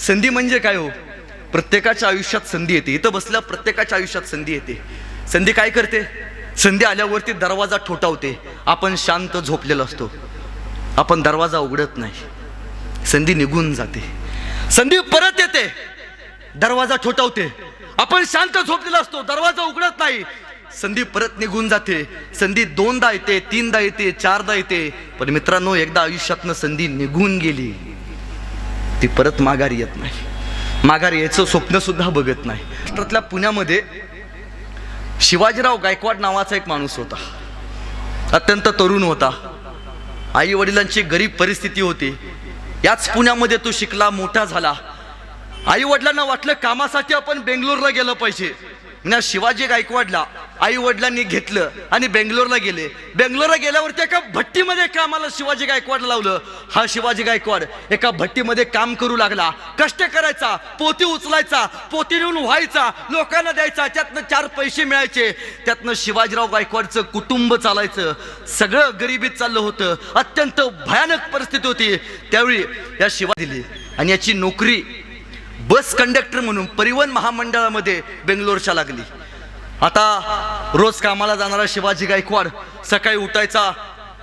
संधी म्हणजे काय हो? प्रत्येकाच्या आयुष्यात संधी येते. इथं बसल्या प्रत्येकाच्या आयुष्यात संधी येते. संधी काय करते? संधी आल्यावरती दरवाजा ठोठावते. आपण शांत झोपलेलो असतो, आपण दरवाजा उघडत नाही. संधी निघून जाते. संधी परत येते, दरवाजा ठोठावते. आपण शांत झोपलेलो असतो, दरवाजा उघडत नाही. संधी परत निघून जाते. संधी दोनदा येते, तीनदा येते, चारदा येते. पण मित्रांनो, एकदा आयुष्यातनं संधी निघून गेली, ती परत माघारी येत नाही. माघारी यायचं स्वप्न सुद्धा बघत नाही. महाराष्ट्रातल्या पुण्यामध्ये शिवाजीराव गायकवाड नावाचा एक माणूस होता. अत्यंत तरुण होता. आई वडिलांची गरीब परिस्थिती होती. याच पुण्यामध्ये तो शिकला, मोठा झाला. आई वडिलांना वाटलं कामासाठी आपण बेंगलोरला गेलं पाहिजे. म्हणजे शिवाजी गायकवाडला आई वडिलांनी घेतलं आणि बेंगलोरला गेले. बेंगलोरला गेल्यावरती एका भट्टीमध्ये कामाला शिवाजी गायकवाडला लावलं. हा शिवाजी गायकवाड एका भट्टीमध्ये काम करू लागला. कष्ट करायचा, पोती उचलायचा, पोती नेऊन व्हायचा, लोकांना द्यायचा. त्यातनं 4 पैसे मिळायचे. त्यातनं शिवाजीराव गायकवाडचं कुटुंब चालायचं. सगळं गरिबीत चाललं होतं. अत्यंत भयानक परिस्थिती होती. त्यावेळी या शिवाजी दिली आणि याची नोकरी बस कंडक्टर म्हणून परिवहन महामंडळामध्ये बेंगलोरच्या लागली. आता रोज कामाला जाणारा शिवाजी गायकवाड सकाळी उठायचा,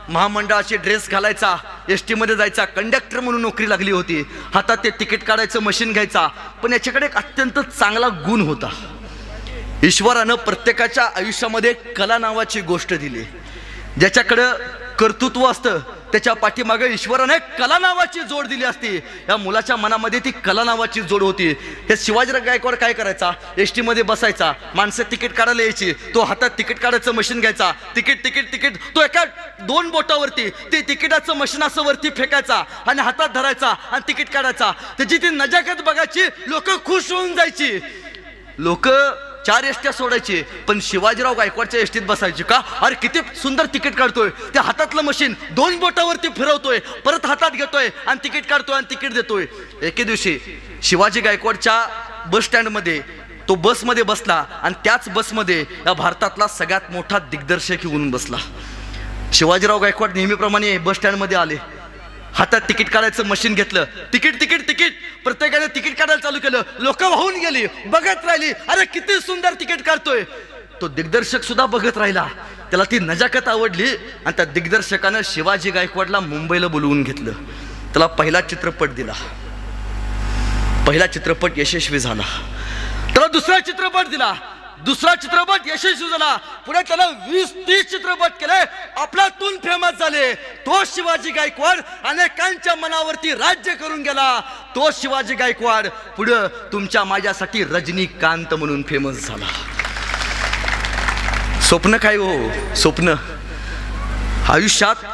महामंडळाचे ड्रेस घालायचा, एसटी मध्ये जायचा. कंडक्टर म्हणून नोकरी लागली होती. हातात ते तिकीट काढायचं मशीन घ्यायचा. पण याच्याकडे एक अत्यंत चांगला गुण होता. ईश्वरानं प्रत्येकाच्या आयुष्यामध्ये कला नावाची गोष्ट दिली. ज्याच्याकडं कर्तृत्व असतं त्याच्या पाठीमागे ईश्वराने कला नावाची जोड दिली असती. या मुलाच्या मनामध्ये ती कला नावाची जोड होती. हे शिवाजीराव गायकवाड काय करायचा? एसटी मध्ये बसायचा, माणसं तिकीट काढायला यायची, तो हातात तिकीट काढायचं मशीन घ्यायचा. तिकीट तिकीट तिकीट तो एका 2 बोटावरती ते तिकिटाचं मशीन असं वरती फेकायचा आणि हातात धरायचा आणि तिकीट काढायचा. त्याची ती नजाकत बघायची, लोक खुश होऊन जायची. लोक 4 एसट्या सोडायची, पण शिवाजीराव गायकवाडच्या एसटीत बसायची. का? अरे किती सुंदर तिकीट काढतोय. त्या हातातलं मशीन 2 बोटावरती फिरवतोय, परत हातात घेतोय आणि तिकीट काढतोय आणि तिकीट देतोय. एके दिवशी शिवाजी गायकवाडच्या बस स्टँडमध्ये तो बसमध्ये बसला आणि त्याच बसमध्ये या भारतातला सगळ्यात मोठा दिग्दर्शक येऊन बसला. शिवाजीराव गायकवाड नेहमीप्रमाणे बस स्टँडमध्ये आले. हातात तिकीट काढायचं मशीन घेतलं. तिकीट तिकीट तिकीट प्रत्येकाने तिकीट काढायला चालू केलं. लोक वाहून गेली, बघत राहिली. अरे किती सुंदर तिकीट काढतोय. तो दिग्दर्शक सुद्धा बघत राहिला. त्याला ती नजाकत आवडली आणि त्या दिग्दर्शकानं शिवाजी गायकवाडला मुंबईला बोलवून घेतलं. त्याला पहिला चित्रपट दिला. पहिला चित्रपट यशस्वी झाला. त्याला दुसरा चित्रपट दिला. दुसरा चित्रपट यशस्वी झाला. पुढे त्याला 20-30 चित्रपट केले. आपल्यातून फेमस झाले. तो शिवाजी गायकवाड अनेकांच्या मनावरती राज्य करून गेला. तो शिवाजी गायकवाड पुढे तुमच्या माझ्यासाठी रजनीकांत म्हणून फेमस झाला. स्वप्न काय हो? स्वप्न आयुष्यात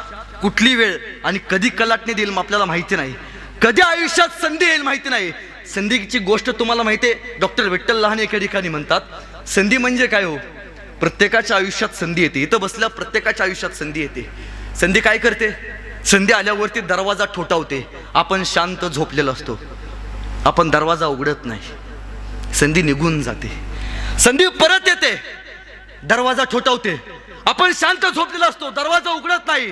कुठली वेळ आणि कधी कलाटणी देईल आपल्याला माहिती नाही. कधी आयुष्यात संधी येईल माहिती नाही. संधीची गोष्ट तुम्हाला माहिती आहे. डॉक्टर विठ्ठल लहाने एके ठिकाणी म्हणतात, संधी म्हणजे काय हो? प्रत्येकाच्या आयुष्यात संधी येते. इथं बसल्या प्रत्येकाच्या आयुष्यात संधी येते. संधी काय करते? संधी आल्यावरती दरवाजा ठोठावते. आपण शांत झोपलेलो असतो, आपण दरवाजा उघडत नाही. संधी निघून जाते. संधी परत येते, दरवाजा ठोठावते. आपण शांत झोपलेलो असतो, दरवाजा उघडत नाही.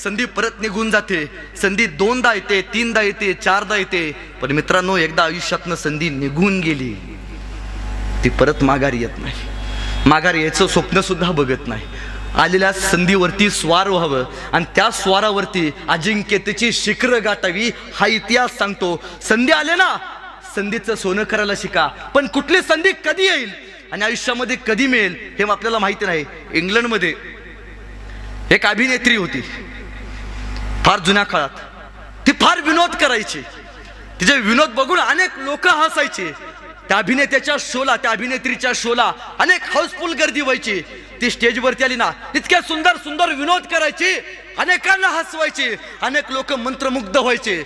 संधी परत निघून जाते. संधी 2दा येते, 3दा येते, 4दा येते. पण मित्रांनो, एकदा आयुष्यातनं संधी निघून गेली, ती परत माघारी येत नाही. माघारी यायचं स्वप्न सुद्धा बघत नाही. आलेल्या संधीवरती स्वार व्हावं आणि त्या स्वारावरती अजिंक्यतेची शिखर गाठावी हा इतिहास सांगतो. संधी आले ना, संधीचं सोनं करायला शिका. पण कुठली संधी कधी येईल आणि आयुष्यामध्ये कधी मिळेल हे आपल्याला माहिती नाही. इंग्लंडमध्ये एक अभिनेत्री होती, फार जुन्या काळात. ती फार विनोद करायची. तिचे विनोद बघून अनेक लोक हसायचे. त्या अभिनेत्याच्या शोला, त्या अभिनेत्रीच्या शोला अनेक हाऊसफुल गर्दी व्हायची. ती स्टेजवरती आली ना, इतक्या सुंदर सुंदर विनोद करायची, अनेकांना हसवायची, अनेक लोक मंत्रमुग्ध व्हायचे.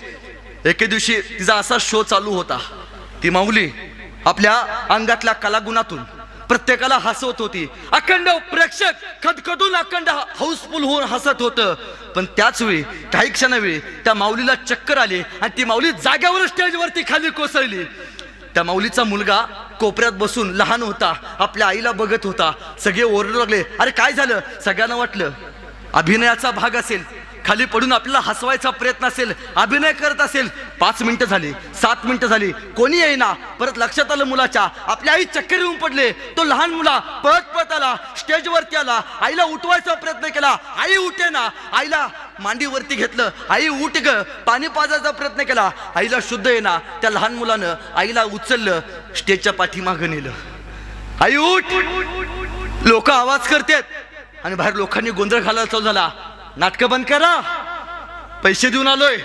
एके दिवशी तिचा असा शो चालू होता. ती माऊली आपल्या अंगातल्या कलागुणातून प्रत्येकाला हसवत होती. अखंड प्रेक्षक खदखदून अखंड हाऊसफुल होऊन हसत होतं. पण त्याच वेळी काही क्षणावेळी त्या माऊलीला चक्कर आली आणि ती माऊली जाग्यावर स्टेजवरती खाली कोसळली. त्या माऊलीचा मुलगा कोपऱ्यात बसून लहान होता, आपल्या आईला बघत होता. सगळे ओरडू लागले, अरे काय झालं? सगळ्यांना वाटलं अभिनयाचा भाग असेल, खाली पडून आपल्याला हसवायचा प्रयत्न असेल, अभिनय करत असेल, 5 मिनिटं झाली, 7 मिनिटं झाली, कोणी येईना. परत लक्षात आलं मुलाच्या, आपली आई चक्कर येऊन पडले. तो लहान मुला पळत पळत आला, स्टेजवरती आला, आईला उठवायचा प्रयत्न केला, आई उठे ना. आईला मांडीवरती घेतलं, आई उठ ग. पाणी पाजायचा प्रयत्न केला, आईला शुद्ध येईना. त्या लहान मुलानं आईला उचललं, स्टेजच्या पाठीमागं नेलं. आई उठ. लोक आवाज करतात आणि बाहेर लोकांनी गोंधळ घालायला चालू झाला. नाटकं बंद करा, पैसे देऊन आलोय,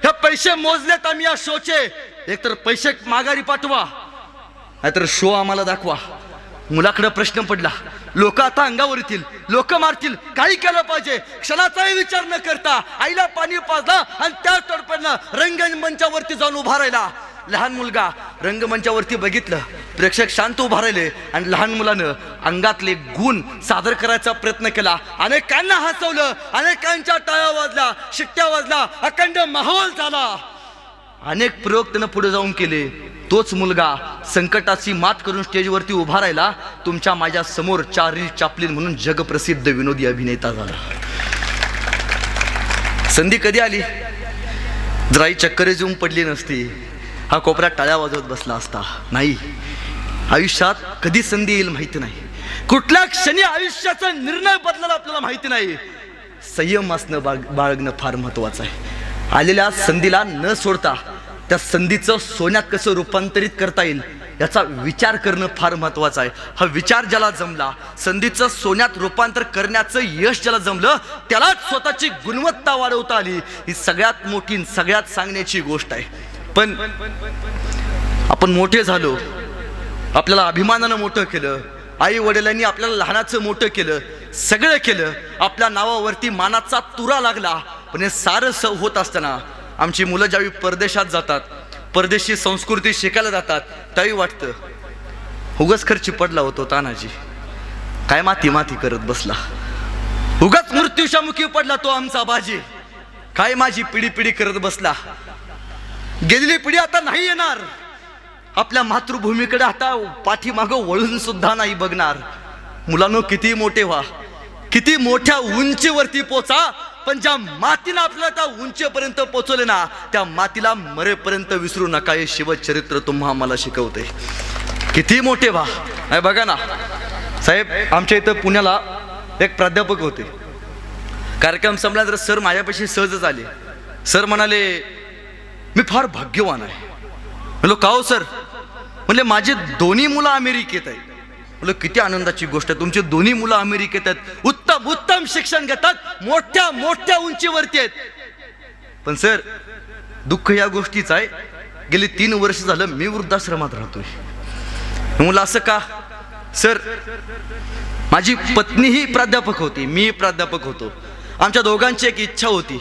हे पैसे मोजलेत आम्ही या शोचे. एकतर पैसे माघारी पाठवा, नाहीतर शो आम्हाला दाखवा. मुलाकडे प्रश्न पडला. लोक आता अंगावर येतील, लोक मारतील, काही केलं पाहिजे. क्षणाचाही विचार न करता आईला पाणी पाजलं आणि त्या तडपडनं रंगमंचावरती जाऊन उभा राहिला. लहान मुलगा रंगमंचावरती बघितलं, प्रेक्षक शांत उभा राहिले आणि लहान मुलानं अंगातले गुण सादर करायचा प्रयत्न केला. अनेकांना हसवलं, अनेकांच्या टाळ्या वाजल्या, शिट्ट्या वाजल्या, अखंड माहोल झाला. अनेक प्रयोग त्यानं पुढे जाऊन केले. तोच मुलगा संकटाची मात करून स्टेजवरती उभा राहिला. तुमच्या माझ्या समोर चार्ली चॅप्लिन म्हणून जगप्रसिद्ध विनोदी अभिनेता झाला. संधी कधी आली? जराही चक्कर येऊन पडली नसती, हा कोपऱ्यात टाळ्या वाजवत बसला असता. नाही, आयुष्यात कधी संधी येईल माहिती नाही. कुठल्या क्षणी आयुष्याचा निर्णय बदलायला आपल्याला माहिती नाही. संयम असणं बाळगणं फार महत्वाचं आहे. आलेल्या संधीला न सोडता त्या संधीचं सोन्यात कसं रूपांतरित करता येईल याचा विचार करणं फार महत्वाचं आहे. हा विचार ज्याला जमला, संधीचं सोन्यात रूपांतर करण्याचं यश ज्याला जमलं, त्यालाच स्वतःची गुणवत्ता वाढवता आली. ही सगळ्यात मोठी, सगळ्यात सांगण्याची गोष्ट आहे. पण आपण मोठे झालो, आपल्याला अभिमानानं मोठं केलं, आई वडिलांनी आपल्याला लहानाचं मोठं केलं, सगळं केलं, आपल्या नावावरती मानाचा तुरा लागला. पण हे सारं होत असताना आमची मुलं ज्यावेळी परदेशात जातात, परदेशी संस्कृती शिकायला जातात, त्यावेळी वाटतं उगाच खर्ची पडला होतो तानाजी, काय माती माती करत बसला. उगाच मृत्यूच्या मुखी पडला तो आमचा बाजी, काय माझी पिढी पिढी करत बसला. गेलेली पिढी आता नाही येणार, आपल्या मातृभूमीकडे आता पाठीमागं वळून सुद्धा नाही बघणार. मुलांनो, किती मोठे व्हा, किती मोठ्या उंचीवरती पोचा, पण ज्या मातीनं आपल्याला त्या उंचीपर्यंत पोचवले ना, त्या मातीला मरेपर्यंत विसरू नका. हे शिवचरित्र तुम्हा आम्हाला शिकवते. किती मोठे व्हा. बघा ना साहेब, आमच्या इथं पुण्याला एक प्राध्यापक होते. कार्यक्रम संपला तर सर माझ्यापाशी सहजच आले. सर म्हणाले, मी फार भाग्यवान आहे. म्हणलो, का हो सर? म्हणले, माझे दोन्ही मुलं अमेरिकेत आहेत. म्हणलं, किती आनंदाची गोष्ट आहे, तुमचे दोन्ही मुलं अमेरिकेत आहेत, उत्तम उत्तम शिक्षण घेतात, मोठ्या मोठ्या उंचीवरती आहेत. पण सर, दुःख या गोष्टीचं आहे, गेली 3 वर्ष झालं मी वृद्धाश्रमात राहतोय. म्हणलं, असं का? सर, माझी पत्नीही प्राध्यापक होती, मी प्राध्यापक होतो. आमच्या दोघांची एक इच्छा होती,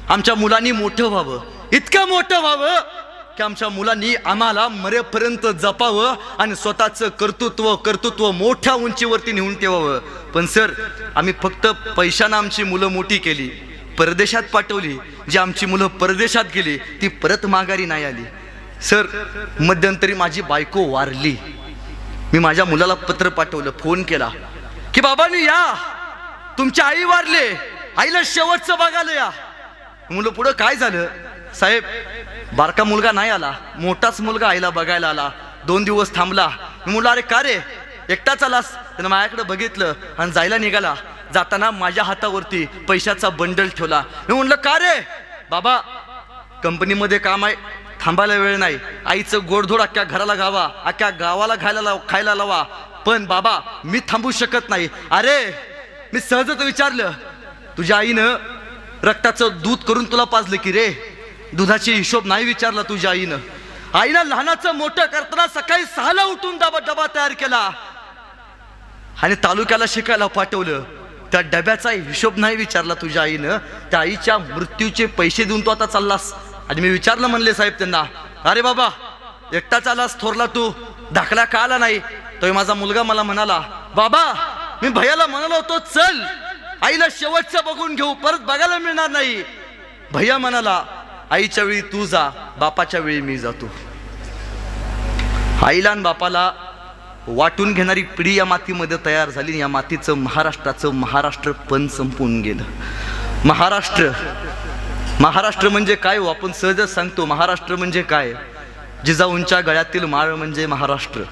आमच्या मुलांनी मोठं व्हावं, इतकं मोठं व्हावं की आमच्या मुलांनी आम्हाला मरेपर्यंत जपावं आणि स्वतःचं कर्तृत्व मोठ्या उंचीवरती नेऊन ठेवावं. पण सर, आम्ही फक्त पैशानं आमची मुलं मोठी केली, परदेशात पाठवली. जी आमची मुलं परदेशात गेली ती परत माघारी नाही आली. सर, मध्यंतरी माझी बायको वारली. मी माझ्या मुलाला पत्र पाठवलं, फोन केला की बाबांनी या, तुमची आई वारले, आईला शेवटचं बघायला या. मुलं, पुढं काय झालं? साहेब, बारका मुलगा नाही आला, मोठाच मुलगा आईला बघायला आला. 2 दिवस थांबला. मी म्हणलं, अरे का रे, एकटाच आलास? त्यानं माझ्याकडे बघितलं आणि जायला निघाला. जाताना माझ्या हातावरती पैशाचा बंडल ठेवला. मी म्हणलं, का रे? बाबा, कंपनीमध्ये काम आहे, थांबायला वेळ नाही, आईचं गोडधोड अख्ख्या घराला गावा, अख्ख्या गावाला खायला लावा, पण बाबा मी थांबू शकत नाही. अरे, मी सहजच विचारलं, तुझ्या आईनं रक्ताचं दूध करून तुला पाजलं की रे? दुधाची हिशोब नाही विचारला तुझ्या आईनं. आईनं लहानाचं मोठं करताना सकाळी 6ला उठून डबा तयार केला आणि तालुक्याला शिकायला पाठवलं. त्या डब्याचा हिशोब नाही विचारला तुझ्या आईनं. त्या आईच्या मृत्यूचे पैसे देऊन तू आता चाललास. आणि मी विचारलं, म्हणले साहेब त्यांना, अरे बाबा, एकटा चालास, थोरला तू दाखला का आला नाही? तो माझा मुलगा मला म्हणाला, बाबा, मी भैयाला म्हणालो होतो चल, आईला शेवटचं बघून घेऊ, परत बघायला मिळणार नाही. भैया म्हणाला, आईच्या वेळी तू जा, बापाच्या वेळी मी जातो. आईला आणि बापाला वाटून घेणारी पिढी या मातीमध्ये तयार झाली. या मातीचं महाराष्ट्राचं महाराष्ट्रपण संपून गेलं. महाराष्ट्र, महाराष्ट्र म्हणजे काय हो? आपण सहजच सांगतो महाराष्ट्र म्हणजे काय. जिजाऊंच्या गळ्यातील माळ म्हणजे महाराष्ट्र,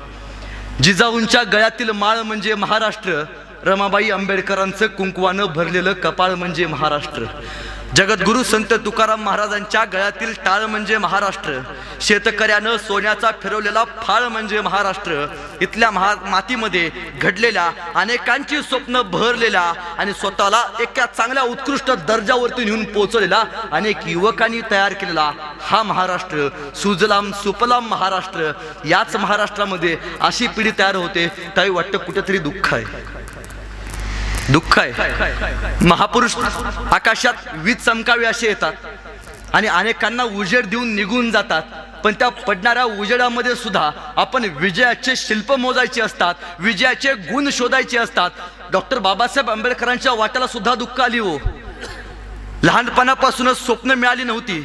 जिजाऊंच्या गळ्यातील माळ म्हणजे महाराष्ट्र. रमाबाई आंबेडकरांचं कुंकवानं भरलेलं कपाळ म्हणजे महाराष्ट्र. जगद्गुरु संत तुकाराम महाराजांच्या गळ्यातील टाळ म्हणजे महाराष्ट्र. शेतकऱ्यानं सोन्याचा फिरवलेला फाळ म्हणजे महाराष्ट्र. इथल्या मातीमध्ये घडलेल्या अनेकांची स्वप्न भरलेल्या आणि स्वतःला एका चांगल्या उत्कृष्ट दर्जावरती नेऊन पोहोचलेला अनेक युवकांनी तयार केलेला हा महाराष्ट्र, सुजलाम सुफलाम महाराष्ट्र. याच महाराष्ट्रामध्ये अशी पिढी तयार होते त्याही वाटतं कुठेतरी दुःख आहे, दुःख आहे. महापुरुष आकाशात वीज चमकावी असे येतात आणि अनेकांना उजेड देऊन निघून जातात, पण त्या पडणाऱ्या उजेडामध्ये सुद्धा आपण विजयाचे शिल्प मोजायचे असतात, विजयाचे गुण शोधायचे असतात. डॉक्टर बाबासाहेब आंबेडकरांच्या वाट्याला सुद्धा दुःख आली हो. लहानपणापासूनच स्वप्न मिळाली नव्हती,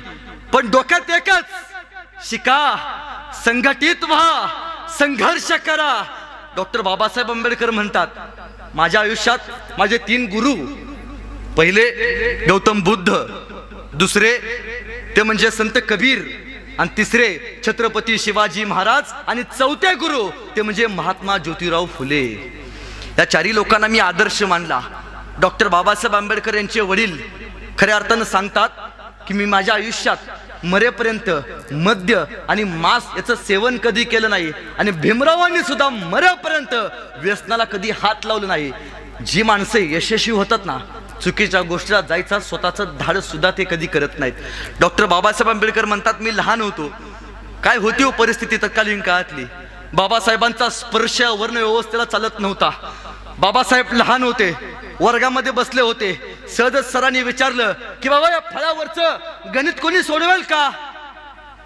पण डोक्यात एकच, शिका, संघटित व्हा, संघर्ष करा. डॉक्टर बाबासाहेब आंबेडकर म्हणतात, माझ्या आयुष्यात माझे 3 गुरु, पहिले गौतम बुद्ध, दुसरे ते म्हणजे संत कबीर, आणि तिसरे छत्रपती शिवाजी महाराज, आणि चौथे गुरु ते म्हणजे महात्मा ज्योतिराव फुले. या 4 लोकांना मी आदर्श मानला. डॉक्टर बाबासाहेब आंबेडकर यांचे वडील खऱ्या अर्थानं सांगतात की मी माझ्या आयुष्यात मरेपर्यंत मद्य आणि मांस याचं सेवन कधी केलं नाही, आणि भीमरावांनी सुद्धा मरेपर्यंत व्यसनाला कधी हात लावलं नाही. जी माणसे यशस्वी होतात ना, चुकीच्या गोष्टीला जायचा स्वतःचं धाडस सुद्धा ते कधी करत नाहीत. डॉक्टर बाबासाहेब आंबेडकर म्हणतात, मी लहान होतो, काय होती हो परिस्थिती तत्कालीन काळातली. बाबासाहेबांचा स्पर्श वर्ण व्यवस्थेला चालत नव्हता. बाबासाहेब लहान होते, वर्गामध्ये बसले होते. सहजच सरांनी विचारलं की बाबा या फळावरचं गणित कोणी सोडवेल का?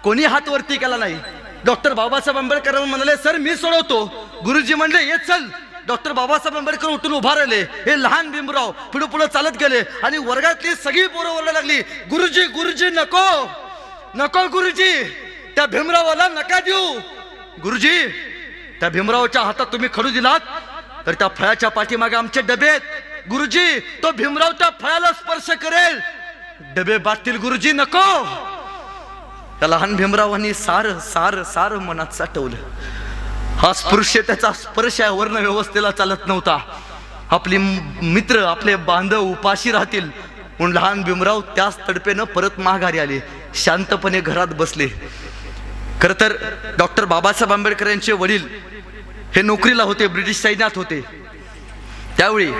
कोणी हात वरती केला नाही. डॉक्टर बाबासाहेब आंबेडकर म्हणाले, सर मी सोडवतो. गुरुजी म्हणले, ये चल. डॉक्टर बाबासाहेब आंबेडकर उठून उभा राहिले. हे लहान भीमराव पुढे पुढे चालत गेले आणि वर्गातली सगळी पोरं ओरडायला लागली, गुरुजी गुरुजी नको नको, गुरुजी त्या भीमरावाला नका देऊ. गुरुजी त्या भीमरावाच्या हातात तुम्ही खडू दिलात तर त्या फळाच्या पाठीमागे आमचे डबे आहेत. गुरुजी तो भीमराव त्या फळाला स्पर्श करेल, डबे बाटतील. गुरुजी नको. त्या लहान भीमरावांनी सार सार सार मनात साठवलं. हा स्पर्श, त्याचा स्पर्श वर्ण व्यवस्थेला चालत नव्हता. आपले मित्र, आपले बांधव उपाशी राहतील म्हणून लहान भीमराव त्याच तडपेनं परत माघारी आले, शांतपणे घरात बसले. खरं तर डॉक्टर बाबासाहेब आंबेडकर यांचे वडील हे नोकरीला होते, ब्रिटिश सैन्यात होते. त्यावेळी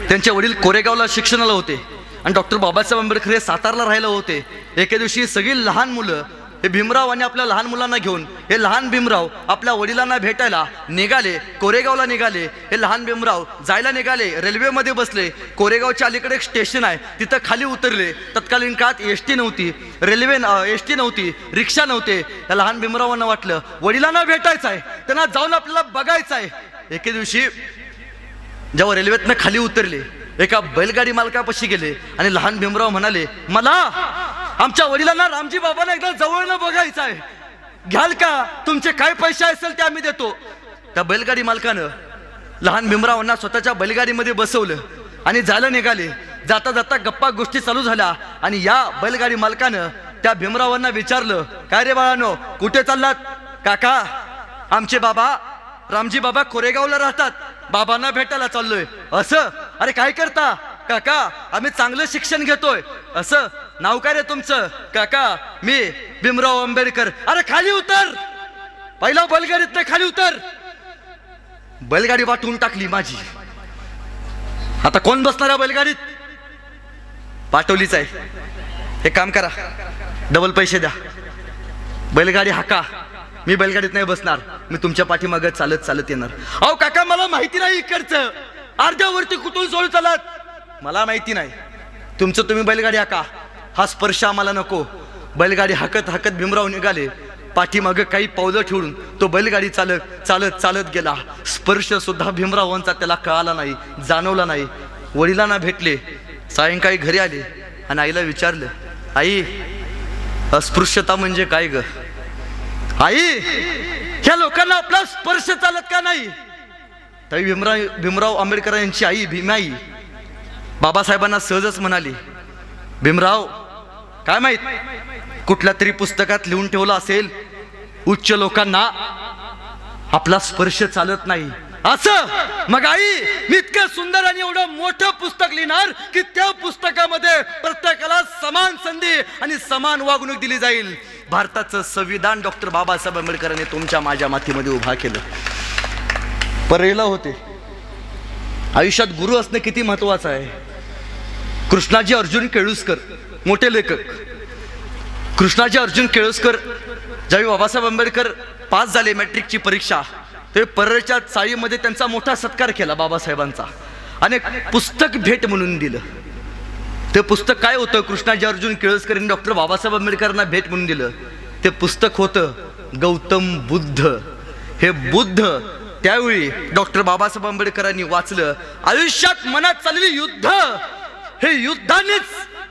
त्यांचे वडील कोरेगावला शिक्षणाला होते आणि डॉक्टर बाबासाहेब आंबेडकर हे सातारला राहायला होते. एके दिवशी सगळी लहान मुलं हे भीमराव आणि आपल्या लहान मुलांना घेऊन हे लहान भीमराव आपल्या वडिलांना भेटायला निघाले, कोरेगावला निघाले. हे लहान भीमराव जायला निघाले, रेल्वेमध्ये बसले. कोरेगावच्या अलीकडे एक स्टेशन आहे, तिथं खाली उतरले. तत्कालीन काळात एसटी नव्हती, एसटी नव्हती, रिक्षा नव्हते. या लहान भीमरावांना वाटलं वडिलांना भेटायचं आहे, त्यांना जाऊन आपल्याला बघायचं आहे. एके दिवशी जेव्हा रेल्वेतनं खाली उतरले, एका बैलगाडी मालकापाशी गेले आणि लहान भीमराव म्हणाले, मला आमच्या वडिलांना रामजी बाबांना एकदा जवळनं बघायचं आहे, घ्याल का? तुमचे काय पैसे असेल ते आम्ही देतो. त्या बैलगाडी मालकानं लहान भीमरावांना स्वतःच्या बैलगाडीमध्ये बसवलं आणि जायला निघाले. जाता जाता गप्पा गोष्टी चालू झाल्या आणि या बैलगाडी मालकानं त्या भीमरावांना विचारलं, काय रे बाळानो, कुठे चाललात? काका, आमचे बाबा रामजी बाबा कोरेगावला राहतात, बाबांना भेटायला चाललोय. असं? अरे काय करता? काका आम्ही चांगलं शिक्षण घेतोय. असं? नाव काय रे तुमचं? काका मी भीमराव आंबेडकर. अरे खाली उतर, पहिला बैलगाडीतनं खाली उतर. बैलगाडी वाटून टाकली माझी. आता कोण बसणार आहे बैलगाडीत? पाठवलीच आहे. हे काम करा, डबल पैसे द्या, बैलगाडी हाका. मी बैलगाडीत नाही बसणार, मी तुमच्या पाठीमागे चालत चालत येणार. अहो काका मला माहिती नाही इकडचं, अर्ध्यावरती कुठून सोडू चालत? मला माहिती नाही, तुमचं तुम्ही बैलगाडी हाका, हा स्पर्श आम्हाला नको. बैलगाडी हाकत हाकत भीमराव निघाले. पाठीमागे काही पावलं ठेवून तो बैलगाडी चालत चालत चालत गेला. स्पर्श सुद्धा भीमरावांचा त्याला कळाला नाही, जाणवला नाही. वडिलांना भेटले, सायंकाळी घरी आले आणि आईला विचारलं, आई अस्पृश्यता म्हणजे काय ग? आई ह्या लोकांना आपला स्पर्श चालत का नाही? तरी भीमराव आंबेडकर यांची आई भीमाई बाबासाहेबांना सहजच म्हणाली, भीमराव काय माहित कुठल्या तरी पुस्तकात लिहून ठेवलं असेल, उच्च लोकांना आपला स्पर्श चालत नाही असं. मग आई मी इतकं सुंदर आणि एवढं मोठं पुस्तक लिहिणार की त्या पुस्तकामध्ये प्रत्येकाला समान संधी आणि समान वागणूक दिली जाईल. भारताचं संविधान डॉक्टर बाबासाहेब आंबेडकरांनी तुमच्या माझ्या मातीमध्ये उभा केलं. परळीला होते. आयुष्यात गुरु असणं किती महत्वाचं आहे. कृष्णाजी अर्जुन केळुसकर मोठे लेखक. कृष्णाजी अर्जुन केळुसकर ज्यावेळी बाबासाहेब आंबेडकर पास झाले मॅट्रिकची परीक्षा, ते परळच्या चाळीमध्ये त्यांचा मोठा सत्कार केला बाबासाहेबांचा आणि पुस्तक भेट म्हणून दिलं. ते पुस्तक काय होतं? कृष्णाजी अर्जुन केळुसकर यांनी डॉक्टर बाबासाहेब आंबेडकरांना भेट म्हणून दिलं. ते पुस्तक होतं गौतम बुद्ध. हे बुद्ध त्यावेळी डॉक्टर बाबासाहेब आंबेडकरांनी वाचलं. आयुष्यात मनात चाललेली युद्ध, हे युद्धानेच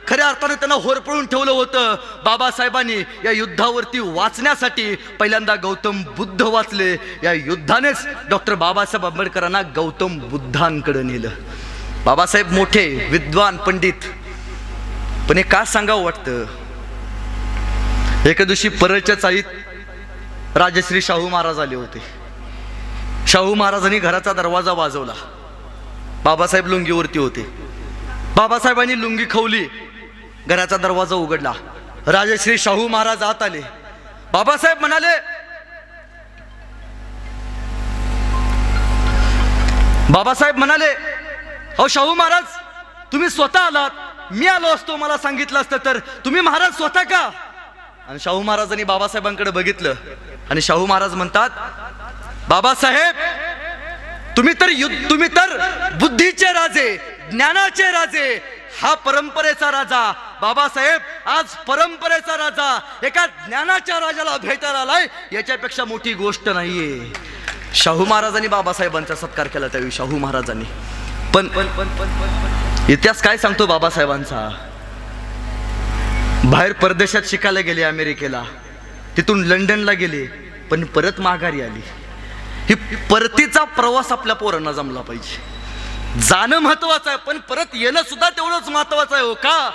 खऱ्या अर्थाने त्यांना होरपळून ठेवलं होतं. बाबासाहेबांनी या युद्धावरती वाचण्यासाठी पहिल्यांदा गौतम बुद्ध वाचले. या युद्धानेच डॉक्टर बाबासाहेब आंबेडकरांना गौतम बुद्धांकडे नेलं. बाबासाहेब मोठे विद्वान पंडित, पण हे का सांगावं वाटतं? एका दिवशी परळच्या चाळीत राजश्री शाहू महाराज आले होते. शाहू महाराजांनी घराचा दरवाजा वाजवला. बाबासाहेब लुंगीवरती होते. बाबासाहेबांनी लुंगी खवली, घराचा दरवाजा उघडला. राजश्री शाहू महाराज आत आले. बाबासाहेब म्हणाले, अहो शाहू महाराज, तुम्ही स्वतः आलात, मी आलो असतो मला सांगितलं असतं तर. तुम्ही महाराज स्वतः का? आणि शाहू महाराजांनी बाबासाहेबांकडे बघितलं आणि शाहू महाराज म्हणतात, बाबासाहेब तुम्ही तर बुद्धीचे राजे, ज्ञानाचे राजे, हा परंपरेचा राजा. बाबासाहेब आज परंपरेचा राजा एका ज्ञानाच्या राजाला भेटायला आलाय, याच्यापेक्षा मोठी गोष्ट नाहीये. शाहू महाराजांनी बाबासाहेबांचा सत्कार केला त्यावेळी शाहू महाराजांनी. पण इतिहास काय सांगतो बाबासाहेबांचा? बाहेर परदेशात शिकायला गेले, अमेरिकेला, तिथून लंडनला गेले, पण परत माघारी आली. ही परतीचा प्रवास आपल्या पोरांना जमला पाहिजे. जाणं महत्वाचं आहे, पण परत येणं सुद्धा तेवढंच महत्वाचं आहे. हो का?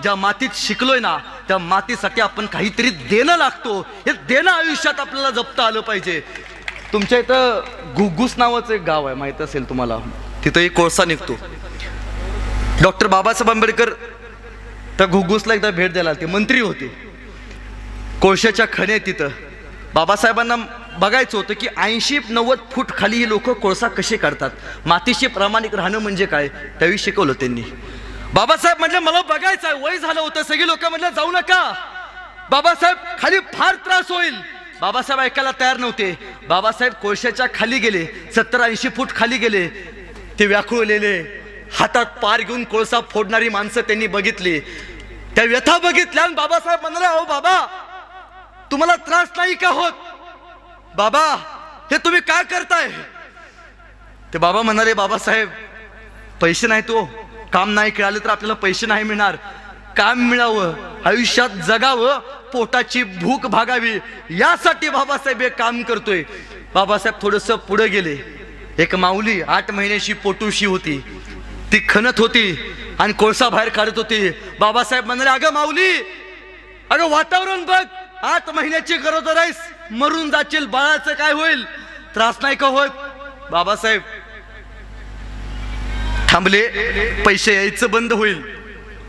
ज्या मातीत शिकलोय ना, त्या मातीसाठी आपण काहीतरी देणं लागतो. हे देणं आयुष्यात आपल्याला जपता आलं पाहिजे. तुमच्या इथं घुग्गुस नावाचं एक गाव आहे, माहित असेल तुम्हाला. तिथं एक कोळसा निघतो. डॉक्टर बाबासाहेब आंबेडकर त्या घुग्गुसला एकदा भेट द्यायला ते मंत्री होते. कोळशाच्या खणे तिथं बाबासाहेबांना बघायचं होतं की 80-90 फूट खाली ही लोक कोळसा कसे काढतात, मातीशी प्रामाणिक राहणं म्हणजे काय, त्यावेळी शिकवलं त्यांनी. बाबासाहेब म्हटलं मला बघायचं आहे. वय झालं होतं. सगळी लोक म्हटलं जाऊ नका बाबासाहेब, खाली फार त्रास होईल. बाबासाहेब ऐकायला तयार नव्हते. बाबासाहेब कोळशाच्या खाली गेले, 70-80 फूट खाली गेले. ते व्याकुळलेले, हातात पार घेऊन कोळसा फोडणारी माणसं त्यांनी बघितली. त्या व्यथा बघितल्या आणि बाबासाहेब म्हणाले, अहो बाबा तुम्हाला त्रास नाही का होत? बाबा हे तुम्ही काय करताय? ते बाबा म्हणाले, बाबासाहेब पैसे नाही, तो काम नाही मिळाले तर आपल्याला पैसे नाही मिळणार. काम मिळावं, आयुष्यात जगावं, पोटाची भूक भागावी, यासाठी बाबासाहेब हे काम करतोय. बाबासाहेब थोडंसं पुढे गेले. एक माऊली 8 महिन्याची पोटूशी होती. ती खणत होती आणि कोळसा बाहेर काढत होती. बाबासाहेब म्हणाले, अगं माऊली, अगं वातावरण बघ, 8 महिन्याची गरोदर आहेस, मरून जाशील, बाळाचं काय होईल, त्रास नाही का होत? बाबासाहेब थांबले. पैसे यायचं बंद होईल,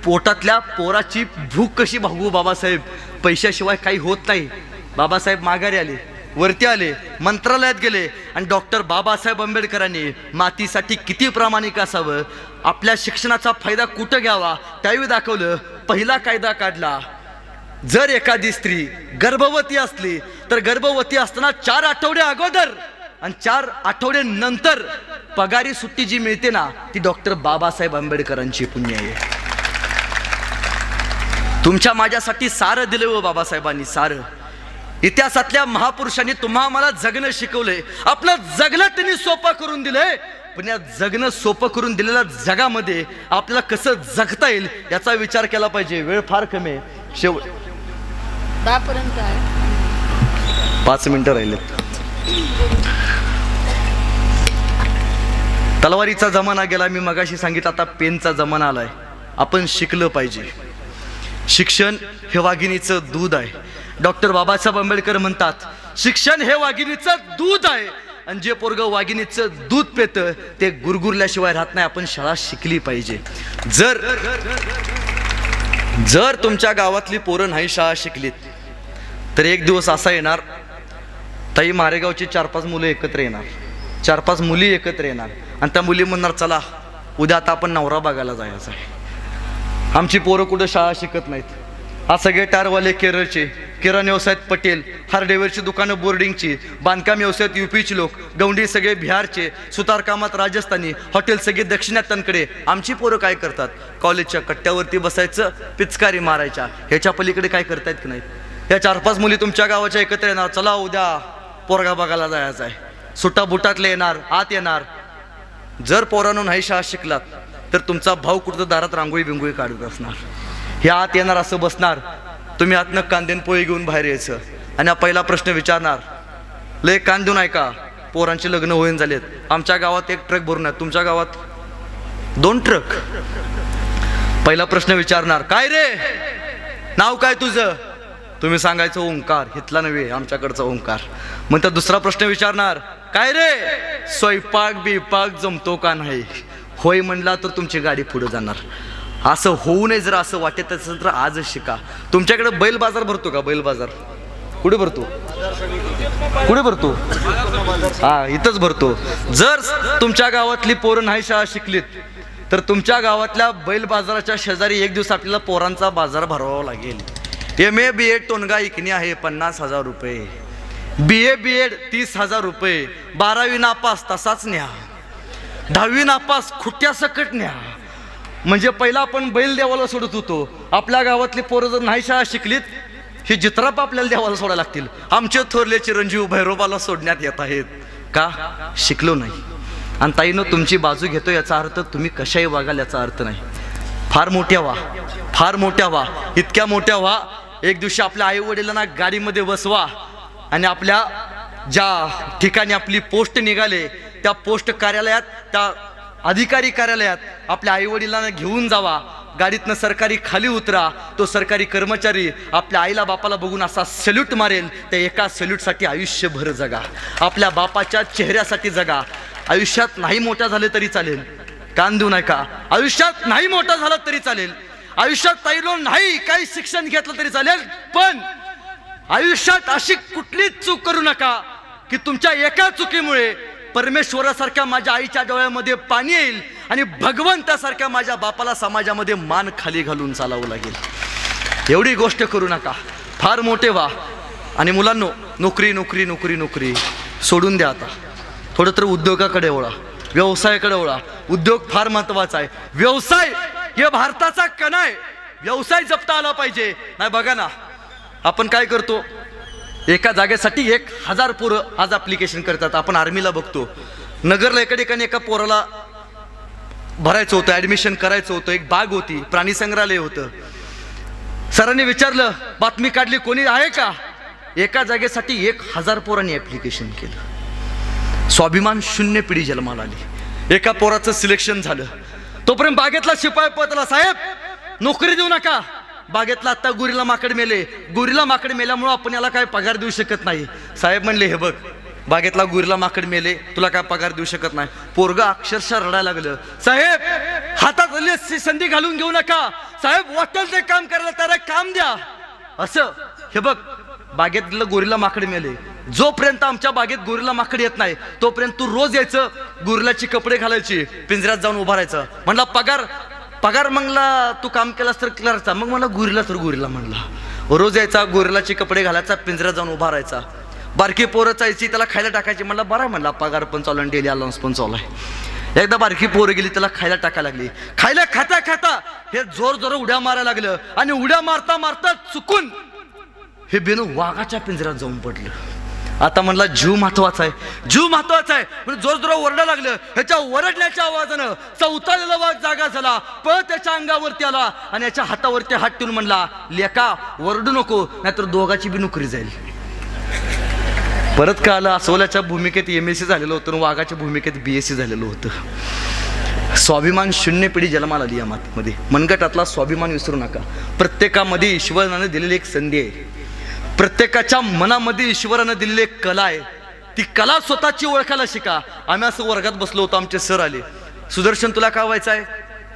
पोटातल्या पोराची भूक कशी भागवू बाबासाहेब, पैशाशिवाय काही होत नाही. बाबासाहेब माघारी आले, वरती आले, मंत्रालयात गेले आणि डॉक्टर बाबासाहेब आंबेडकरांनी मातीसाठी किती प्रामाणिक असावं, आपल्या शिक्षणाचा फायदा कुठं घ्यावा त्यावेळी दाखवलं. पहिला कायदा काढला, जर एखादी स्त्री गर्भवती असली तर गर्भवती असताना 4 आठवडे अगोदर आणि 4 आठवडे नंतर पगारी सुट्टी जी मिळते ना, ती डॉक्टर बाबासाहेब आंबेडकरांची पुण्य आहे. तुमच्या माझ्यासाठी सारं दिलं हो बाबासाहेबांनी, सारं. इतिहासातल्या महापुरुषांनी तुम्हा मला जगणं शिकवलंय. आपलं जगणं त्यांनी सोपं करून दिलंय, पण या जगणं सोपं करून दिलेल्या जगामध्ये आपल्याला कसं जगता येईल याचा विचार केला पाहिजे. वेळ फार कमी आहे. 5 मिनिटं राहिले. तलवारीचा जमाना गेला, मी मगाशी सांगितलं, आता पेनचा जमाना आलाय. आपण शिकलं पाहिजे. शिक्षण हे वाघिणीचं दूध आहे. डॉक्टर बाबासाहेब आंबेडकर म्हणतात शिक्षण हे वाघिणीचं दूध आहे. आणि जे पोरगं वाघिणीचं दूध पितं ते गुरगुरल्याशिवाय राहत नाही. आपण शाळा शिकली पाहिजे. जर तुमच्या गावातली पोरं नाही शाळा शिकलीत तर एक दिवस असा येणार, ताई मारेगावची 4-5 मुलं एकत्र येणार, 4-5 मुली एकत्र येणार आणि त्या मुली म्हणणार चला उद्या आता आपण नवरा बघायला जायचं आहे. आमची पोरं कुठं शाळा शिकत नाहीत. हा सगळे टारवाले केरळचे, किराणा व्यवसायात पटेल, हार्डवेअरची दुकानं बोर्डिंगची, बांधकाम व्यवसायात यूपीचे लोक, गवंडी सगळे बिहारचे, सुतारकामात राजस्थानी, हॉटेल सगळे दक्षिणात्यांकडे. आमची पोरं काय करतात? कॉलेजच्या कट्ट्यावरती बसायचं, पिचकारी मारायच्या. ह्याच्या पलीकडे काय करतायत की नाहीत? या 4-5 मुली तुमच्या गावाच्या एकत्र येणार, चला उद्या पोरगा बघायला जायचं आहे. सुटा बुटातले येणार, आत येणार. जर पोरांनो नाही शाळा शिकलात तर तुमचा भाऊ कुठं दारात रांगोळी बिंगोळी काढत असणार, हे आत येणार असं बसणार, तुम्ही आतनं कांदेन पोळी घेऊन बाहेर यायचं आणि हा पहिला प्रश्न विचारणार, लय कांदून आहे का? पोरांचे लग्न होईन झालेत. आमच्या गावात 1 ट्रक भरून आहे, तुमच्या गावात 2 ट्रक. पहिला प्रश्न विचारणार, काय रे नाव काय तुझं? तुम्ही सांगायचं ओंकार. हितला नव्हे, आमच्याकडचा ओंकार. मग तर दुसरा प्रश्न विचारणार, काय रे स्वयंपाक बिपाक जमतो का नाही? होय म्हणला तर तुमची गाडी पुढे जाणार. असं होऊ नये जर असं वाटत असेल तर आजच शिका. तुमच्याकडे बैल बाजार भरतो का? बैल बाजार कुठे भरतो? कुठे भरतो? हा, इथंच भरतो. जर तुमच्या गावातली पोरं नाही शाळा शिकलीत तर तुमच्या गावातल्या बैल बाजाराच्या शेजारी एक दिवस आपल्याला पोरांचा बाजार भरवावा लागेल. MA BEd टोनगा इकणी आहे 50,000 रुपये, BA BEd 30,000 रुपये, 12वी नापास तसाच न्या, 10वी नापास खुट्ट्या सकट न्या. म्हणजे पहिला आपण बैल देवाला सोडत होतो. आपल्या गावातली पोरं जर नाही शाळा शिकलीत ही जित्राप आपल्याला देवाला सोडायला लागतील. आमचे थोरले चिरंजीव भैरोबाला सोडण्यात येत आहेत का? शिकलो नाही. आणि ताईनं तुमची बाजू घेतो याचा अर्थ तुम्ही कशाही वागाल याचा अर्थ नाही. फार मोठ्या व्हा, फार मोठ्या व्हा, इतक्या मोठ्या व्हा. एक दिवशी आपल्या आई वडिलांना गाडीमध्ये बसवा आणि आपल्या ज्या ठिकाणी आपली पोस्ट निघाले त्या पोस्ट कार्यालयात, त्या अधिकारी कार्यालयात आपल्या आई वडिलांना घेऊन जावा. गाडीतनं सरकारी खाली उतरा. तो सरकारी कर्मचारी आपल्या आईला बापाला बघून असा सल्यूट मारेल. त्या एका सल्यूटसाठी आयुष्यभर जगा. आपल्या बापाच्या चेहऱ्यासाठी जगा. आयुष्यात नाही मोठा झाले तरी चालेल, कान देऊ नका. आयुष्यात नाही मोठा झाला तरी चालेल, आयुष्यात ताईलो नाही काही शिक्षण घेतलं तरी चालेल, पण आयुष्यात अशी कुठलीच चूक करू नका की तुमच्या एका चुकीमुळे परमेश्वरासारख्या माझ्या आईच्या डोळ्यामध्ये पाणी येईल आणि भगवंतासारख्या माझ्या बापाला समाजामध्ये मान खाली घालून चालावं लागेल. एवढी गोष्ट करू नका. फार मोठे व्हा. आणि मुलांनो, नोकरी नोकरी नोकरी नोकरी सोडून द्या. आता थोडं तर उद्योगाकडे वळा, व्यवसायाकडे वळा. उद्योग फार महत्वाचा आहे. व्यवसाय हे भारताचा कणा आहे. व्यवसाय जपता आला पाहिजे. नाही बघा ना, आपण काय करतो, एका जागेसाठी 1,000 पोरं आज ॲप्लिकेशन करतात. आपण आर्मीला बघतो, नगरला एका ठिकाणी एका पोराला भरायचं होतं, ॲडमिशन करायचं होतं. एक बाग होती, प्राणी संग्रहालय होतं. सरांनी विचारलं, बातमी काढली, कोणी आहे का? एका जागेसाठी 1,000 पोरांनी ॲप्लिकेशन केलं. स्वाभिमान शून्य पिढी जन्माला आली. एका पोराचं सिलेक्शन झालं. तोपर्यंत बागेतला शिपाई पतला, साहेब नोकरी देऊ नका, बागेतला आत्ता गुरिला माकड मेले, गुरिला माकड मेल्यामुळं आपण याला काय पगार देऊ शकत नाही. साहेब म्हणले, हे बघ बागेतला गुरिला माकड मेले, तुला काय पगार देऊ शकत नाही. पोरगा अक्षरशः रडायला लागलं, साहेब हातात संधी घालून घेऊ नका, साहेब वाटेल ते काम करायला त्याला काम द्या. असं हे बघ, बागेतलं गोरिला माकड मेले, जोपर्यंत आमच्या बागेत गोरिला माकड येत नाही तोपर्यंत तू रोज यायचं, गोरिलाची कपडे घालायची, पिंजऱ्यात जाऊन उभा राहायचं. म्हणला पगार म्हणला तू काम केलास तर करायचा. मग मला गोरिला तर गोरिला म्हणला. रोज यायचा, गोरिलाचे कपडे घालायचा, पिंजऱ्यात जाऊन उभा राहायचा. बारकी पोरं जायची, त्याला खायला टाकायची. म्हणला बरा, म्हणला पगार पण चालू आहे, डेली अलाउन्स पण चालू आहे. एकदा बारकी पोरं गेली, त्याला खायला टाकायला लागली. खायला खाता खाता हे जोर जोर उड्या मारायला लागलं आणि उड्या मारता मारता चुकून हे बेनू वाघाच्या पिंजऱ्यात जाऊन पडलं. आता म्हणला जीव महत्वाचा आहे, जीव महत्वाचा आहे. म्हणजे जोर जोर ओरडा लागलं. ह्याच्या ओरडण्याच्या आवाजानं चौथालेला वाघ जागा झाला, पळत त्याच्या अंगावरती आला आणि याच्या हातावरती हात ठेवून म्हणला, लेका ओरडू नको, नाहीतर दोघाची बी नोकरी जाईल. परत का आलं, अस्वलाच्या भूमिकेत MSc झालेलं होतं, वाघाच्या भूमिकेत BSc झालेलं होतं. स्वाभिमान शून्य पिढी जन्माला आली या मातीमध्ये. मनगटातला स्वाभिमान विसरू नका. प्रत्येकामध्ये ईश्वराने दिलेली एक संधी आहे. प्रत्येकाच्या मनामध्ये ईश्वरानं दिलेली एक कला आहे. ती कला स्वतःची ओळखायला शिका. आम्ही असं वर्गात बसलो होतो, आमचे सर आले, सुदर्शन तुला काय व्हायचं आहे?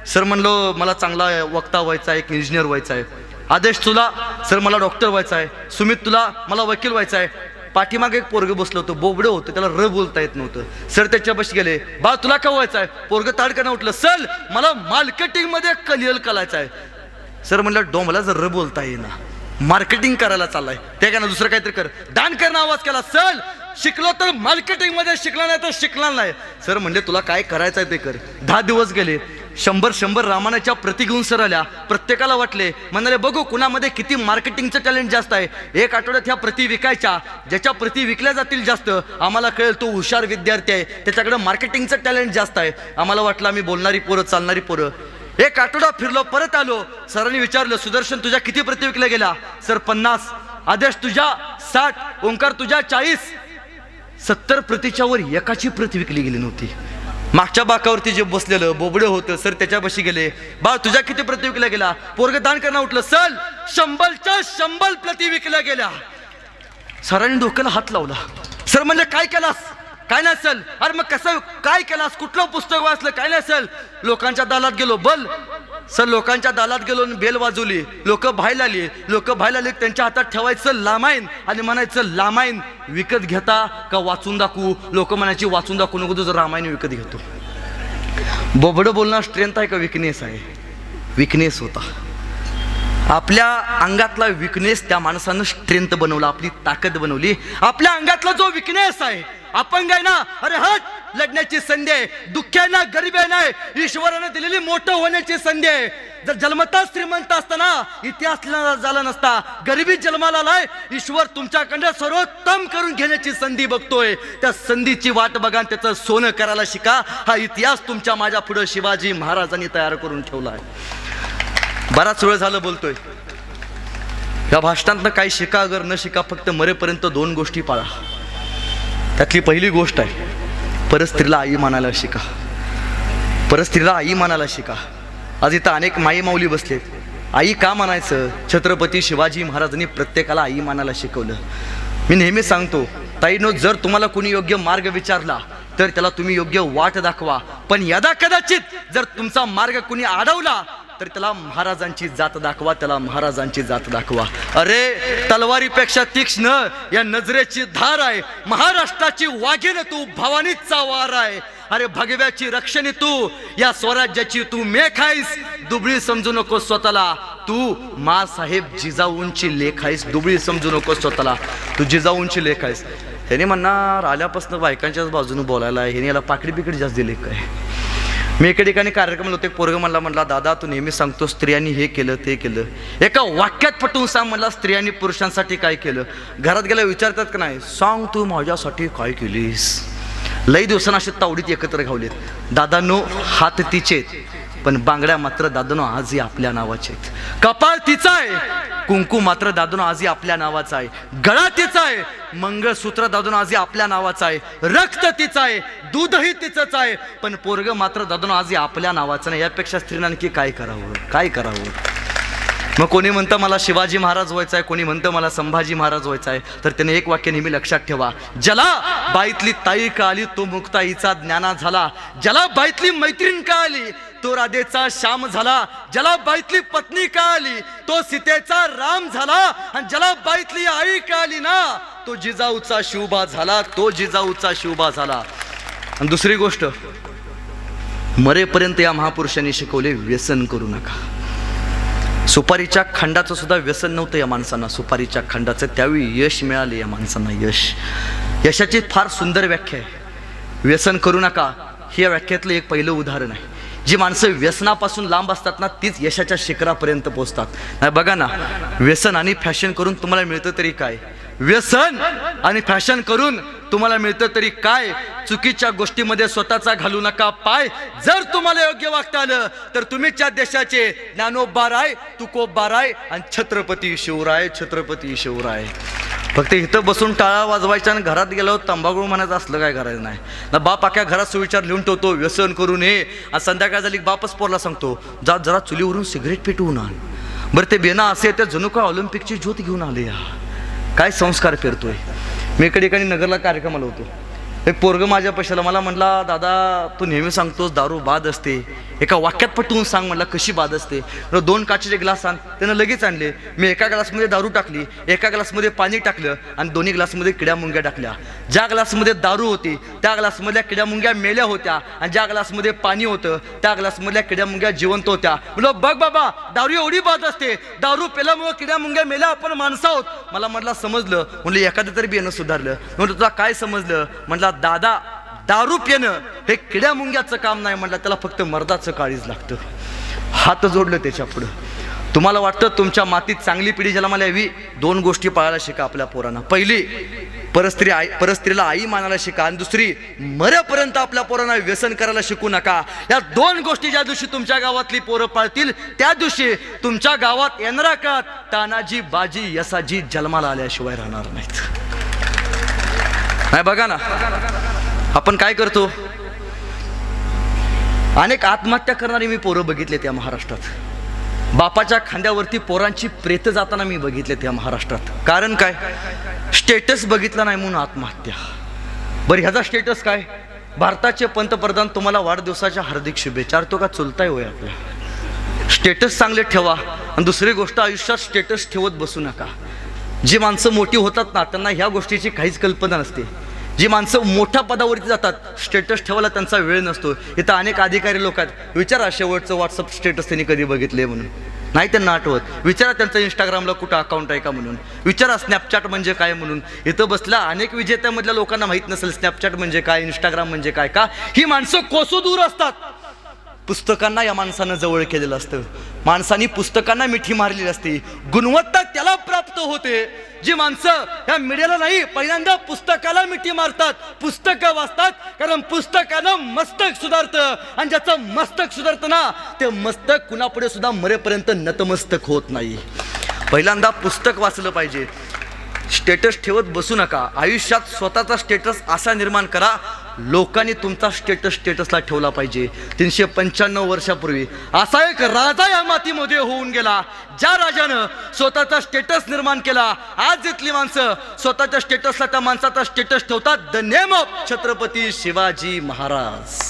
सर म्हणलो मला चांगला वक्ता व्हायचा आहे, एक इंजिनियर व्हायचा आहे. आदेश तुला? सर मला डॉक्टर व्हायचा आहे. सुमित तुला? मला वकील व्हायचा आहे. पाठीमागे एक पोरग बसलं होतं, बोबडं होतं, त्याला र बोलता येत नव्हतं. सर त्याच्यापाशी गेले, बा तुला काय व्हायचं आहे? पोरग ताडकन उठलं, सर मला मार्केटिंग मध्ये कलियल करायचं आहे. सर म्हणलं डोंबला जर र बोलता येईना, मार्केटिंग करायला चाललाय ते का ना दुसरं काहीतरी कर. दान करणं आवाज केला, सर शिकलो तर मार्केटिंग मध्ये, शिकला नाही तर शिकला नाही. सर म्हणले तुला काय करायचं आहे ते कर. 10 दिवस गेले, 100 रामायणाच्या प्रति घेऊन सर आल्या. प्रत्येकाला वाटले, म्हणाले बघू कुणामध्ये किती मार्केटिंगचं टॅलेंट जास्त आहे. एक आठवड्यात ह्या प्रति विकायच्या, ज्याच्या प्रति विकल्या जातील जास्त आम्हाला कळेल तो हुशार विद्यार्थी आहे, त्याच्याकडे मार्केटिंगचं टॅलेंट जास्त आहे. आम्हाला वाटलं आम्ही बोलणारी पोरं, चालणारी पोरं. एक आठवडा फिरलो, परत आलो. सरांनी विचारलं, सुदर्शन तुझ्या किती प्रति विकल्या गेल्या? सर 50. आदेश तुझ्या 60. ओंकार तुझ्या 40. 70 प्रतीच्या वर एकाची प्रति विकली गेली नव्हती. मागच्या बाकावरती जे बसलेलं बोबडं होतं, सर त्याच्यापाशी गेले, बा तुझ्या किती प्रति विकल्या गेला? पोरग दान करणं उठलं, सर 100च्या 100 प्रति विकल्या गेल्या. सरांनी डोक्याला हात लावला. सर म्हणजे काय केलास? काय नाही सर. अरे मग कसं काय केलास? कुठलं पुस्तक वाचलं? काय नाही सर. लोकांच्या दालात गेलो, बल सर लोकांच्या दालात गेलो, बेल वाजवली, लोक बाहेर आली. लोक बाहेर आली, त्यांच्या हातात ठेवायचं लामाईन आणि म्हणायचं लामाईन विकत घेता का वाचून दाखवू? लोक म्हणायची वाचून दाखवू नको, तुझं रामायण विकत घेतो. बोबडं बोलणं स्ट्रेंथ आहे का विकनेस आहे? विकनेस होता. आपल्या अंगातला विकनेस त्या माणसानं स्ट्रेंथ बनवला, आपली ताकद बनवली. आपल्या अंगातला जो विकनेस आहे, अपंग आहे ना, अरे हट, लढण्याची संधी आहे. दुःख आहे ना, गरीब आहे ना, ईश्वराने दिलेली मोठं होण्याची संधी आहे. जर जन्मता श्रीमंत असताना इतिहास झाला नसता, गरिबीत जन्माला आलाय. ईश्वर तुमच्याकडे सर्वोत्तम करून घेण्याची संधी बघतोय. त्या संधीची वाट बघा, त्याचं सोनं करायला शिका. हा इतिहास तुमच्या माझ्या पुढे शिवाजी महाराजांनी तयार करून ठेवला आहे. बराच वेळ झालं बोलतोय. या भाषणातनं काही शिका अगर न शिका, फक्त मरेपर्यंत 2 गोष्टी पाळा. त्यातली पहिली गोष्ट आहे, परस्त्रीला आई मानायला शिका. परस्त्रीला आई मानायला शिका. आज इथं अनेक माई माऊली बसलेत. आई का मानायचं? छत्रपती शिवाजी महाराजांनी प्रत्येकाला आई मानायला शिकवलं. मी नेहमी सांगतो ताईनो, जर तुम्हाला कोणी योग्य मार्ग विचारला तर त्याला तुम्ही योग्य वाट दाखवा. पण यदा कदाचित जर तुमचा मार्ग कोणी अडवला तर त्याला महाराजांची जात दाखवा, त्याला महाराजांची जात दाखवा. अरे तलवारीपेक्षा तीक्ष्ण या नजरेची धार आहे. महाराष्ट्राची वाघीण तू, भवानीचा वार आहे. अरे भगव्याची रक्षणी तू, या स्वराज्याची तू मेख आहेस. दुबळी समजू नको स्वतःला, तू माँसाहेब जिजाऊंची लेख आहेस. दुबळी समजू नको स्वतःला, तू जिजाऊंची लेख आहेस. ह्याने म्हणणार आल्यापासून बायकांच्याच बाजूने बोलायला, ह्याने याला पाकडी पिकडी जास्त दिले काय. मी एके ठिकाणी कार्यक्रम होते, पोरग म्हणला दादा तू नेहमी सांगतो स्त्रियांनी हे केलं ते केलं, एका वाक्यात पटवून सांग म्हणला स्त्रियांनी पुरुषांसाठी काय केलं. घरात गेल्या विचारतात का नाही, सांग तू माझ्यासाठी काय केलीस. लई दिवसांना असे तावडीत एकत्र घावलेत. दादांनो हात तिचेत, पण बांगड्या मात्र दादांनो आजही आपल्या नावाचे आहेत. कपाळ तिचा आहे, कुंकू मात्र दादांनो आजही आपल्या नावाचा आहे. गळा तिचा आहे, मंगळसूत्र दादांनो आजही आपल्या नावाचा आहे. रक्त तिचं आहे, दूधही तिचंच आहे, पण पोरग मात्र दादांनो आजही आपल्या नावाचं नाही. यापेक्षा स्त्रीनं आणखी काय करावं, काय करावं. मग कोणी म्हणतं मला शिवाजी महाराज व्हायचं आहे, कोणी म्हणतं मला संभाजी महाराज व्हायचं आहे. तर त्याने एक वाक्य नेहमी लक्षात ठेवा, ज्याला बाईतली ताई का आली तो मुक्ताईचा ज्ञाना झाला. ज्याला बाईतली मैत्रीण का आली तो राधेचा श्याम झाला. ज्याला बाईतली पत्नी का आली तो सीतेचा राम झाला. आणि ज्याला बाईतली आई का आली ना तो जिजाऊचा शिवबा झाला, तो जिजाऊचा शिवबा झाला. आणि दुसरी गोष्ट, मरेपर्यंत या महापुरुषांनी शिकवले, व्यसन करू नका. सुपारीच्या खंडाचं सुद्धा व्यसन नव्हतं या माणसांना, सुपारीच्या खंडाचं. त्यावेळी यश मिळाले या माणसांना, यश. यशाची फार सुंदर व्याख्या आहे. व्यसन करू नका ही या व्याख्यातलं एक पहिलं उदाहरण आहे. जी माणसं व्यसनापासून लांब असतात ना तीच यशाच्या शिखरापर्यंत पोहोचतात. नाही बघा ना, व्यसन आणि फॅशन करून तुम्हाला मिळतं तरी काय. व्यसन आणि फॅशन करून तुम्हाला मिळतं तरी काय. चुकीच्या गोष्टीमध्ये स्वतःचा घालू नका पाय. जर तुम्हाला योग्य वागता आलं तर तुम्हीच्या देशाचे ज्ञानोबा राय, तुकोबा राय आणि छत्रपती शिवराय, छत्रपती शिवराय. फक्त इथं बसून टाळा वाजवायच्या आणि घरात गेल्यावर तंबाखू म्हणायचं असलं काय करायचं नाही ना. बाप अख्या घरात सुविचार लिहून ठेवतो, व्यसन करू नये. आज संध्याकाळ झाली बापच पोरला सांगतो, जा जरा चुलीवरून सिगरेट पेटवून आण. बरं ते बेना असे त्या जणू काय ऑलिम्पिकची ज्योत घेऊन आले. काय संस्कार पेरतोय. मी इकडे नगरला कार्यक्रमाला होतो. एक पोरग माझ्या पैशाला मला म्हटला, दादा तू नेहमी सांगतोस दारू बाद असते, एका वाक्यात पटवून सांग म्हटला कशी बाद असते. 2 काचेचे ग्लास आण. त्यानं लगेच आणले. मी एका ग्लासमध्ये दारू टाकली, एका ग्लासमध्ये पाणी टाकलं आणि दोन्ही ग्लासमध्ये किड्या मुंग्या टाकल्या. ज्या ग्लासमध्ये दारू होती त्या ग्लासमधल्या किड्या मुंग्या मेल्या होत्या आणि ज्या ग्लासमध्ये पाणी होतं त्या ग्लासमधल्या किड्या मुंग्या जिवंत होत्या. म्हणलं बघ बाबा, दारू एवढी बाद असते, दारू पेल्यामुळे किड्या मुंग्या मेल्या, आपण माणसं आहोत. मला म्हटलं समजलं. म्हणलं एखादं तरी बियाणं सुधारलं. म्हणलं तुला काय समजलं. म्हटलं दादा दारू पिणं हे किड्या मुंग्याचं काम नाही. म्हटलं त्याला फक्त मर्दाचं काळीज लागतं. हात जोडलं त्याच्या पुढं. तुम्हाला वाटतं तुमच्या मातीत चांगली पिढी जन्माला यावी, 2 गोष्टी पाळायला शिका आपल्या पोरांना. पहिली, परस्त्रीला आई मानायला शिका आणि दुसरी, मरेपर्यंत आपल्या पोरांना व्यसन करायला शिकू नका. या 2 गोष्टी ज्या दिवशी तुमच्या गावातली पोरं पाळतील त्या दिवशी तुमच्या गावात येणारा काळात तानाजी बाजी यसाजी जन्माला आल्याशिवाय राहणार नाहीत. नाही बघा ना, आपण काय करतो. अनेक आत्महत्या करणारी मी पोरं बघितले त्या महाराष्ट्रात. बापाच्या खांद्यावरती पोरांची प्रेत जाताना मी बघितले त्या महाराष्ट्रात. कारण काय, स्टेटस बघितला नाही म्हणून आत्महत्या. बरं ह्याचा स्टेटस काय, भारताचे पंतप्रधान तुम्हाला वाढदिवसाच्या हार्दिक शुभेच्छा. तो का चुलताय होय आपल्या. स्टेटस चांगले ठेवा. आणि दुसरी गोष्ट, आयुष्यात स्टेटस ठेवत बसू नका. जी माणसं मोठी होतात ना त्यांना ह्या गोष्टीची काहीच कल्पना नसते. जी माणसं मोठ्या पदावरती जातात स्टेटस ठेवायला त्यांचा वेळ नसतो. इथं अनेक अधिकारी लोक आहेत, विचारा शेवटचं व्हॉट्सअप स्टेटस त्यांनी कधी बघितले म्हणून. नाही त्यांना आठवत. विचारा त्यांचं इंस्टाग्रामला कुठं अकाउंट आहे का म्हणून. विचारा स्नॅपचॅट म्हणजे काय म्हणून. इथं बसल्या अनेक विजेत्यामधल्या लोकांना माहीत नसेल स्नॅपचॅट म्हणजे काय, इंस्टाग्राम म्हणजे काय. का, ही माणसं कोसो दूर असतात. पुस्तकांना या माणसानं जवळ केलेलं असतं. माणसांनी पुस्तकांना मिठी मारलेली असते. गुणवत्ता त्याला प्राप्त होते जी माणसं या मीडियाला नाही, पहिल्यांदा पुस्तकाला मिठी मारतात, पुस्तकं वाचतात. कारण पुस्तकानं मस्तक सुधारतं आणि ज्याचं मस्तक सुधारतं ना ते मस्तक कुणापुढे सुद्धा मरेपर्यंत नतमस्तक होत नाही. पहिल्यांदा पुस्तक वाचलं पाहिजे. स्टेटस ठेवत बसू नका. आयुष्यात स्वतःचा स्टेटस असा निर्माण करा, लोकांनी तुमचा स्टेटसला ठेवला पाहिजे. 395 वर्षापूर्वी असा एक राजा या मातीमध्ये होऊन गेला, ज्या राजानं स्वतःचा स्टेटस निर्माण केला. आज इथली माणसं स्वतःच्या स्टेटसला त्या माणसाचा स्टेटस ठेवतात. The name of Chhatrapati Shivaji Maharaj.